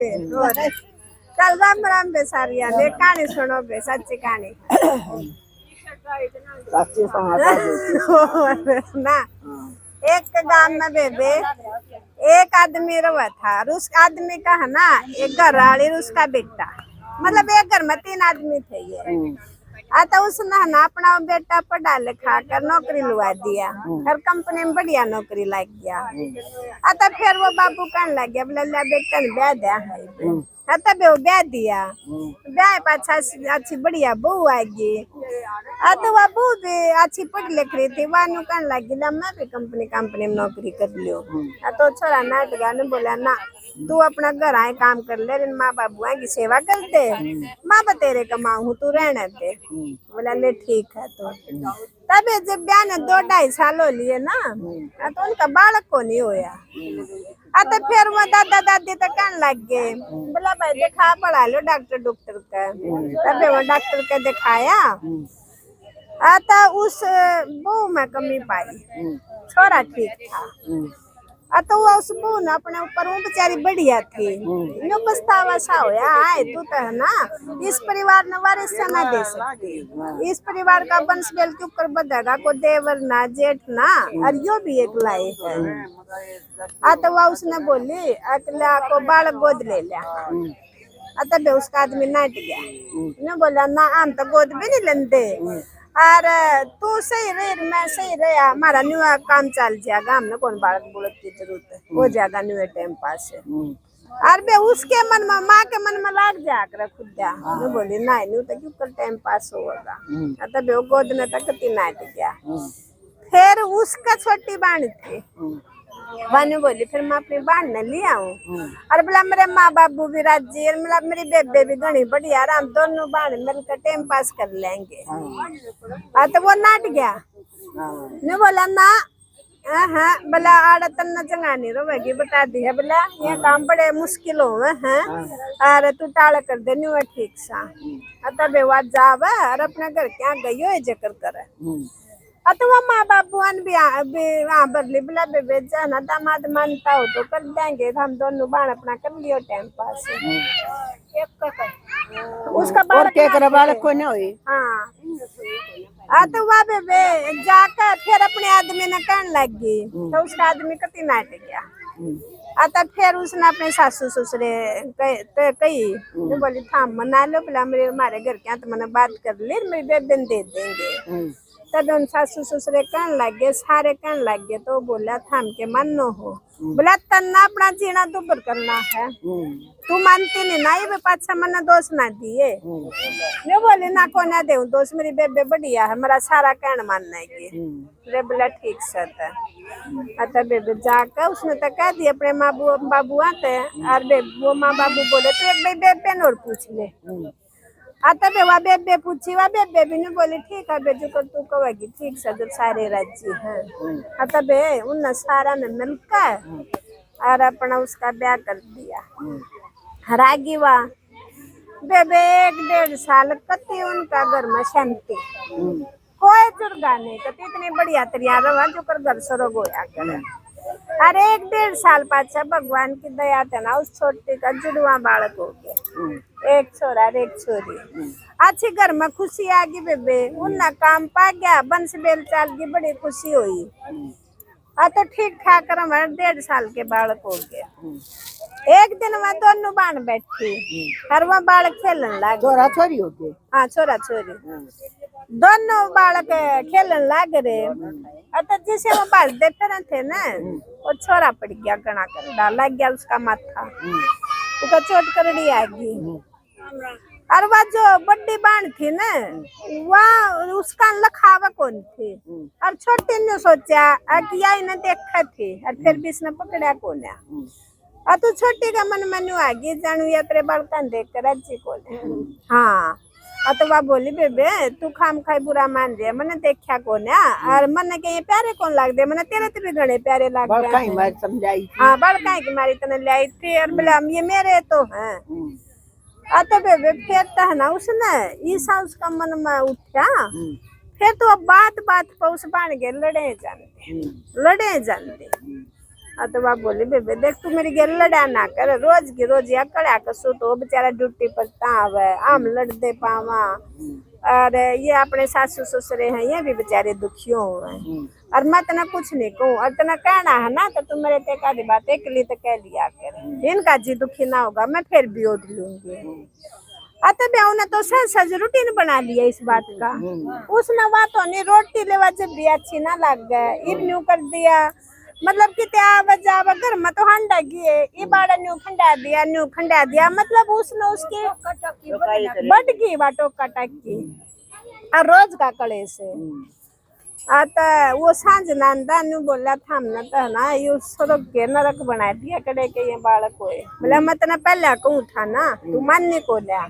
और चल राम राम बेसारिया ले कहानी सुनो बे सच्ची कहानी सच्ची सुनाता ना। एक गांव में बेबे एक आदमी रहा था और उस आदमी का है ना एक घर वाली और उसका बेटा, मतलब एक घर में 3 आदमी थे ये। आता उसने है ना अपना बेटा पढ़ा लिखा कर नौकरी लुआ दिया, हर कंपनी में बढ़िया नौकरी लग गया। आता फिर वो बाबू कहने लग गया बोला बेटा ने ब्याह दिया है। आता वो ब्याह दिया, ब्याह पाछा अच्छी बढ़िया बहू आएगी। आता वह बहू भी अच्छी पढ़ लिख रही थी, वह नु कहने लगी मैं भी कंपनी में नौकरी कर लियो। तो छोरा नाट गया ने बोला ना तू अपना घर आए काम कर ले, माँ बाबू की सेवा कर दे, माँ बतेरे कमाऊ तू रहने दे। बोला ले ठीक है। तो तब जब ब्याह ने 2-2.5 साल हो लिए ना, तो उनका बालक को नहीं होया। तो फिर वो दादा दादी तो कहने लग गए बोला भाई दिखा पढ़ा लो डॉक्टर का। तब वो डॉक्टर के दिखाया। आता उस बहू में कमी पाई, छोरा ठीक था। तो वो उस बहू ने अपने ऊपर वो बेचारी बढ़िया थी, नो पछतावा सा होया आए तू तो है ना इस परिवार ने वारिस ना दे सकती, इस परिवार का वंश बेल के ऊपर बढ़ेगा को देवर ना जेठ ना और यो भी एक लाई है। तो वह उसने बोली अकला को बालक गोद ले लिया। तब उसका आदमी नाट गया ने बोला ना हम तो गोद भी नहीं लेते और तू सही रहे मैं सही रहा हमारा न्यू काम चल जाएगा, हमने कौन बालक बुलक की जरूरत है, हो जाएगा न्यू टाइम पास है। और बे उसके मन में माँ के मन में लाग जाकर खुदा ने बोली ना न्यू तो क्यों कर टाइम पास होगा। तब वो गोद में तक नाट गया। फिर उसका छोटी बाण थी वानू बोली फिर मैं अपनी बहन ने ले आऊं और बोला मेरे माँ बाबू भी राजी और मतलब मेरी बेबे भी घनी बढ़िया, हम दोनों बहन मिलकर टाइम पास कर लेंगे। तो वो नाट गया ने बोला ना हाँ बोला आड़ा तन्ना चंगानी रोवेगी बता दी है बोला ये काम बड़े मुश्किल हो हैं और तू टाल कर दे नहीं ठीक सा। तब वो जावे और अपने घर क्या गई हो जकर करे। तो वो माँ बाबू भी वहाँ बरली बोला बेबे जाना दामाद मानता हो तो कर देंगे, हम दोनों बाण अपना कर लियो टाइम पास। उसका बालक को नहीं हुई। हाँ तो वह बेबे जाकर फिर अपने आदमी ने कहने लगी तो उसका आदमी कति नाट गया। आता फिर उसने अपने सासू ससुरे कही बोली थाम मना लो बोला मेरे हमारे घर के तो मैंने बात कर ली मेरी बेबे दे देंगे। तब हम सासू ससुरे कहने लग गए सारे कहने लग गए तो बोला थाम के मानो हो बोला तन्ना अपना जीना दुबर करना है, तू मानती नहीं ना ये पाछा मना दोष ना दिए ये बोले ना को ना दे दोष मेरी बेबे बढ़िया है मेरा सारा कहना मानना है रे बोला ठीक सर है। अतः बेबे जाकर उसने तो कह दिया अपने माँ बाबू आते और वो माँ बाबू बोले तो एक भाई बेबे और पूछ ले। आता बे वह बेबे पूछी वह बेबे भी नहीं बोली ठीक है बेजू कर तू कहेगी ठीक से जब सारे राज्य हैं। आता बे उन सारा ने मिलकर और अपना उसका ब्याह कर दिया। हरागी वाह बेबे 1-1.5 साल कति उनका घर में शांति कोई चुरगा नहीं कति इतनी बढ़िया तैयार रहा जो कर घर सरोग होया करे। अरे 1-1.5 साल पाछा भगवान की दया थे ना उस छोटे का जुड़वा बालक हो गया, एक छोरा और एक छोरी। अच्छी घर में खुशी आ गई बेबे उनना काम पा गया बंस बेल चाल की बड़ी खुशी हुई। तो ठीक ठाक कर हमारे 1.5 साल के बालक हो गए। एक दिन मैं दोनों बाण बैठी हर वह बालक खेलन लग छोरा छोरी हो गए। हाँ छोरा छोरी दोनों बालक खेलन लग रहे। तो जिसे वो बाल देते थे ना वो छोरा पड़ गया गणा कर डाल लग गया उसका माथा उसका चोट करड़ी आ गई। और वह जो बड़ी बाण थी ना वह उसका लखावा कौन थी और छोटी ने सोचा कि यही ने देखा थी और फिर भी इसने पकड़ा कौन है। और तू छोटी का मन मनु आ गई जानू या तेरे बालकन देख कर अच्छी कौन। हाँ तो वह बोली बेबे तू खाम खाई बुरा मान रही है मैंने देखा कौन है और मन के ये प्यारे कौन लाग दे मैंने तेरे भी घड़े प्यारे लाग रहे समझाई। हाँ बड़का की मारी तने लाई थी और बोला ये मेरे तो हैं। तो बेबे फिर तो है ना उसने ईसा उसका मन में उठा फिर तो बात बात पर उस बाण के लड़े जानते। हाँ तो वह बोली बेबे देख तू मेरी गेल लड़ा ना कर, रोज की रोज या कड़ा कसू तो बेचारा ड्यूटी पर तावे आम लड़ दे पावा। और ये अपने सासू ससुरे हैं ये भी बेचारे दुखियों हैं। और मैं तना कुछ नहीं कहूँ और तना कहना है ना तो तुम मेरे तेका दी बात एक ली तो कह लिया कर, इनका जी दुखी ना होगा मैं फिर भी ओढ़ लूंगी। अतः ब्याह ने तो सज रूटीन बना लिया इस बात का। उसने बातों ने रोटी लेवा जब भी अच्छी ना लग गए इब न्यू कर दिया, मतलब कि जावा घर में तो हंडा गिए ई बाड़ा न्यू खंडा दिया मतलब उसने उसकी बढ़ गई बाटो कटक की और रोज का कड़े से। आता वो सांझ नांदा न्यू बोला था हमने तो ना ये सड़क के नरक बना दिया कड़े के ये बालक को बोला मैं तना पहले कहूँ था ना तू मानने को लिया।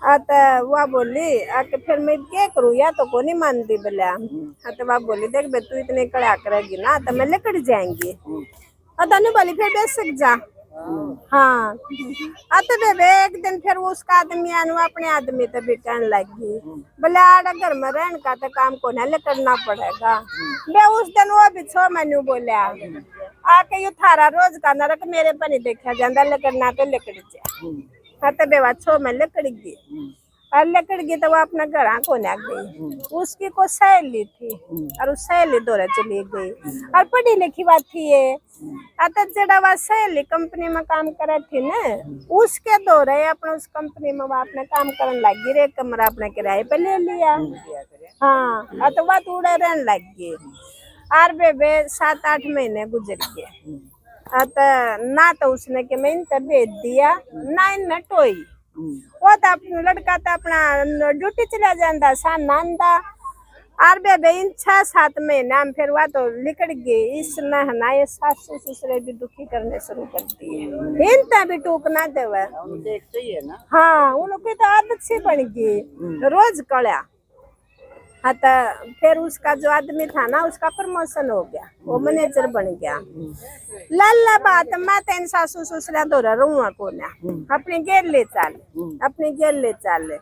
आता वह बोली आके फिर मैं क्या करूँ या तो को नहीं मानती बोला। तो वह बोली देख बे तू इतने कड़ा करेगी ना तो मैं लेकर जाएंगी। अतः नहीं बोली फिर बेसक जा। हाँ अतः बेबे एक दिन फिर उसका आदमी आनु अपने आदमी तो भी कहने लगी बोले आड़ा घर में रहने का तो काम को ना करना पड़ेगा। बे उस दिन वो भी छो मैनू बोलिया आके यू थारा रोज का नरक मेरे पर नहीं देखा जाता लेकर ना तो लेकर जा। हाँ तो बेवा छो में लेकर गई और लेकर गई तो वो अपना घर को ना गई। उसकी को सहेली थी और उस सहेली दौरे चली गई और पढ़ी लिखी बात थी ये। अतः जड़ा वह सहेली कंपनी में काम करे थी ना उसके दौरे अपने उस कंपनी में वो अपने काम करने लगी रे कमरा अपने किराए पे ले लिया। हाँ तो वह उड़े रहने लग गई और बेबे 7-8 महीने गुजर गए। अतः ना तो उसने के मैं इनका भेज दिया ना इन टोई वो तो अपना लड़का तो अपना ड्यूटी चला जाता सा नांदा और बेबे इन 6-7 महीने हम फिर वह तो लिकड़ गई इस ना ये सासू ससुरे भी दुखी करने शुरू कर दिए इनता भी टूकना देवे देखते ही है ना। हाँ उन लोग की तो आदत सी बन गई रोज कड़ा। हाँ तो फिर उसका जो आदमी था ना उसका प्रमोशन हो गया वो मैनेजर बन गया। लल्ला बात मैं तेन सासू ससुरा दौरा रहूँगा को ना अपनी गेल ले चाले।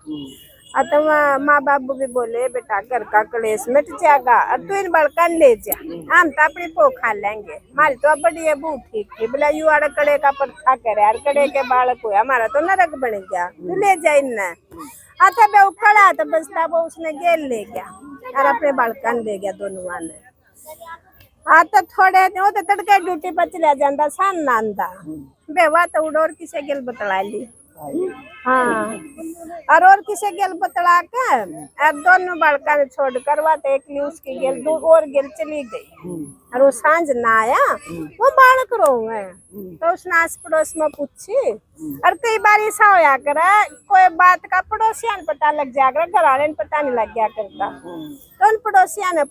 तो माँ बाबू भी बोले बेटा घर का कलेश मिट जाएगा और तू इन बड़का ले जा हम तो अपनी पो खा लेंगे हमारी तो बढ़िया बू ठीक थी बोला यू आड़ कड़े का परखा करे यार कड़े के बालक हुआ हमारा तो नरक बन गया तू ले जा इन्ना। आता बे उखड़ा तो बसता वो उसने गेल ले गया और अपने बालकन ले गया दोनों ने। आता थोड़े वो तो तड़के ड्यूटी पर चला जाता सान नांदा बेवा तो उड़ोर किसे गेल बतला ली। हाँ और किसे गेल बतला के अब दोनों बालका ने छोड़ कर वाते एक उसकी गेल दो और गेल चली गई और वो सांझ ना आया वो बालक रो है तो उसने आस पड़ोस में पूछी और कई बार ऐसा होया करे कोई बात का पड़ोसिया ने पता लग जाया करे घर वाले ने पता नहीं लग गया करता तो उन पड़ोसिया ने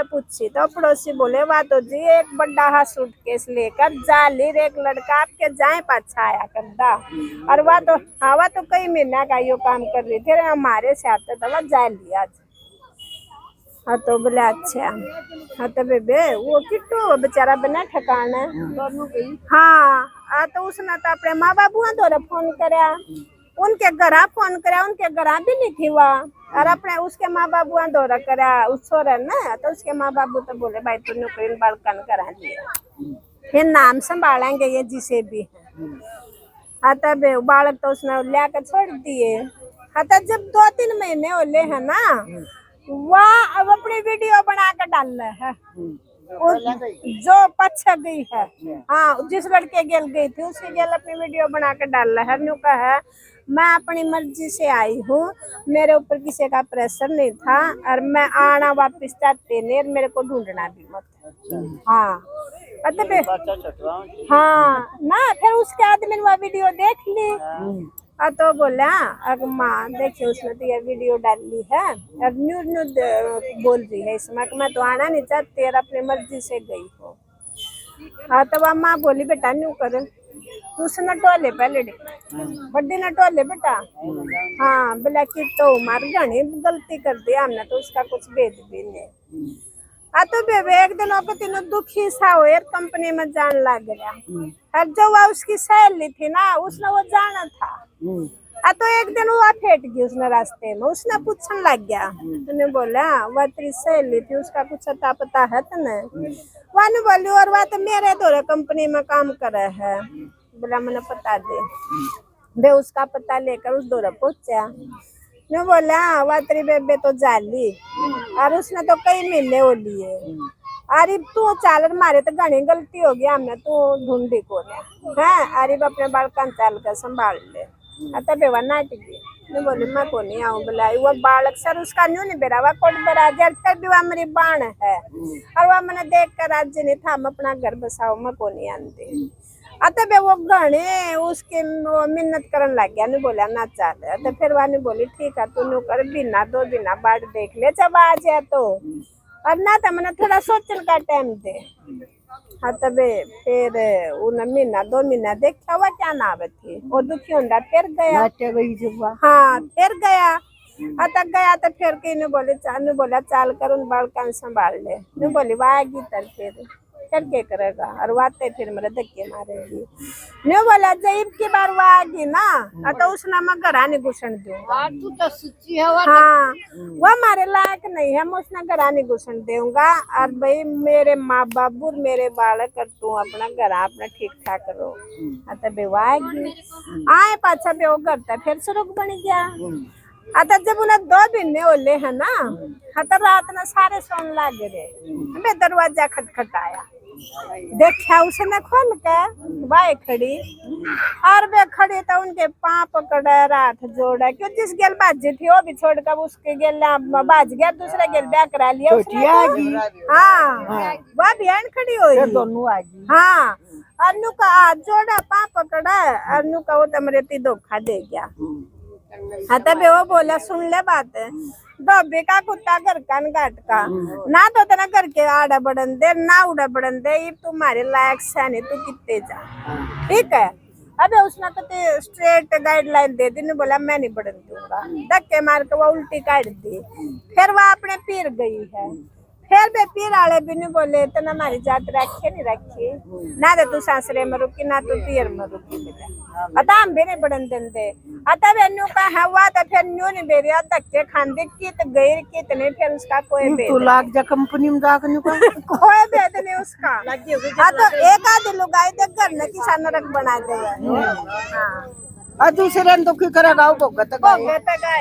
पूछी तो पड़ोसी बोले वाह तो जी एक बड़ा हा सूटकेस लेकर जाली एक लड़का आपके जाए पाछा आया करता और वह तो हवा तो कई महीना का यो काम कर रही थी हमारे से आते तो वह जा लिया। हाँ तो बोले अच्छा। हाँ तो बेबे वो किट्टू बेचारा बना ठिकाना। हाँ तो उसने तो अपने माँ बाबू दौरा फोन कराया उनके घर भी नहीं थी वहाँ और अपने उसके माँ बाबू दौरा करा उस छोरा ना तो उसके माँ बाबू तो बोले भाई तू नौकरी बालकन करा दिया फिर नाम संभालेंगे ये जिसे भी है। हाँ तब बालक तो उसने लिया कर छोड़ दिए। हाँ तो जब 2-3 महीने होले है ना वह अब अपनी वीडियो बना कर डाल रहे है जो पछा गई है। हाँ जिस लड़के गेल गई थी उसकी गेल अपनी वीडियो बना कर डाल रहा है न्यू का है मैं अपनी मर्जी से आई हूँ मेरे ऊपर किसी का प्रेशर नहीं था और मैं आना वापिस चाहते नहीं और मेरे को ढूंढना भी मत। हाँ हाँ ना फिर उसके आदमी ने वह वीडियो देख ली तो बोला अगर माँ देखिए उसने तो ये वीडियो डाली है और न्यू बोल रही है इसमें मैं तो आना नहीं चाहती और अपनी मर्जी से गई हूँ। हाँ तो वह माँ बोली बेटा न्यू कर उसने टोले पहले बड्डी ने टोले बेटा। हाँ बोला कि तो मार घनी गलती कर दी हमने तो उसका कुछ भेज भी नहीं। हाँ तो बेबे एक दिन वो तीनों दुखी सा हो यार कंपनी में जान लग गया और जो वह उसकी सहेली थी ना उसने वो जाना था तो एक दिन वो फेंट गई उसने रास्ते में, उसने पूछने लग गया, तूने बोला वह तेरी सहेली थी उसका कुछ अता पता है तने? वह ने बोली और वह तो मेरे दौरे कंपनी में काम करे है। बोला मैंने पता दे, बे उसका पता लेकर उस दौरे पहुंचा। ने बोला वह तेरी बेबे तो जाली और उसने तो कई महीने हो लिए, अरे तू चाल मारे तो घनी गलती हो गई हमने, तू ढूंढी को है, अरे अपने बाल कान चाल कर संभाल ले। आता बेवा नाटकी ने बोली मैं को नहीं आऊं, बुलाई वो बालक सर उसका न्यू नहीं बेरा वह कोट बेरा जब तक भी वह मेरी बाण है और वह मैंने देख कर राज्य नहीं था, हम अपना घर बसाओ मैं को नहीं आती। अतः बे वो घने उसके मिन्नत करन लग गया, ने बोला ना चाल। तो फिर वह ने बोली ठीक है तू कर बिना दो बिना बाट देख ले जब आ जाए तो, और ना तो मैंने थोड़ा सोचने का टाइम दे। हाँ तबे फिर उन महीना 2 महीना देखा हुआ क्या नाव थी वो दुखी होंडा फिर गया। हाँ फिर गया, तक गया तो फिर कहीं ने बोला चाल कर उन बालका संभाल ले। ने बोली वाह आगी तर फिर क्या करेगा, और वाते फिर मेरे धक्के मारेगी। ने बोला जब की बार वो आगी ना तो उसने मैं घरा नहीं घुसन दूंगा। तू तो सच्ची है। हाँ वो हमारे लायक नहीं है, मैं उसने घरा नहीं घुसन दूंगा। और भाई मेरे माँ बाबू मेरे बालक और तू अपना घर अपना ठीक ठाक करो। आता बेवागी आए पाछा बे वो करता फिर सुरुख बन गया। आता जब उन्हें 2 महीने होले है ना, तो रात में सारे सोन लागे रे, मैं दरवाजा खटखटाया, देखा उसने खोल के बाय खड़ी और वे खड़ी तो उनके पाँव पकड़ा हाथ जोड़ा, क्यों जिस गेल बाजी थी वो भी छोड़ कर उसके गेल बाज गया, दूसरे गेल ब्याह करा लिया उसने तो। हाँ वह बहन खड़ी हुई दोनों आ गई। हाँ अनु का हाथ जोड़ा पाँव पकड़ा, अनु का वो तमरेती धोखा दे गया। हाँ तब वो बोला सुन ले बात, डोबे का कुत्ता घर कान काट का ना तो तेरा घर के आड़ा बढ़न दे ना उड़ा बढ़न दे, ये तुम्हारे लायक से नहीं तू कितने जा ठीक है। अबे उसने तो स्ट्रेट गाइडलाइन दे दी, ने बोला मैं नहीं बढ़न दूंगा, धक्के मार के वो उल्टी काट दी। फिर वह अपने पीर गई है, फिर बे पीर आले भी नहीं बोले तो ना हमारी जात रखी नहीं रखी ना तो तू सासरे में रुकी ना तू पीर में रुकी अतः हम भी नहीं बढ़न देंगे। अतः वेन्यू का हवा तो फिर न्यू नहीं बेरिया धक्के खाने कित गई कितने फिर उसका कोई भेद तू लाग जा कंपनी में जाकर कोई भेद नहीं उसका। हाँ तो एक आध लुगाई दे घर ने किसान रख बना देगा। हाँ दूसरे दुखी करेगा।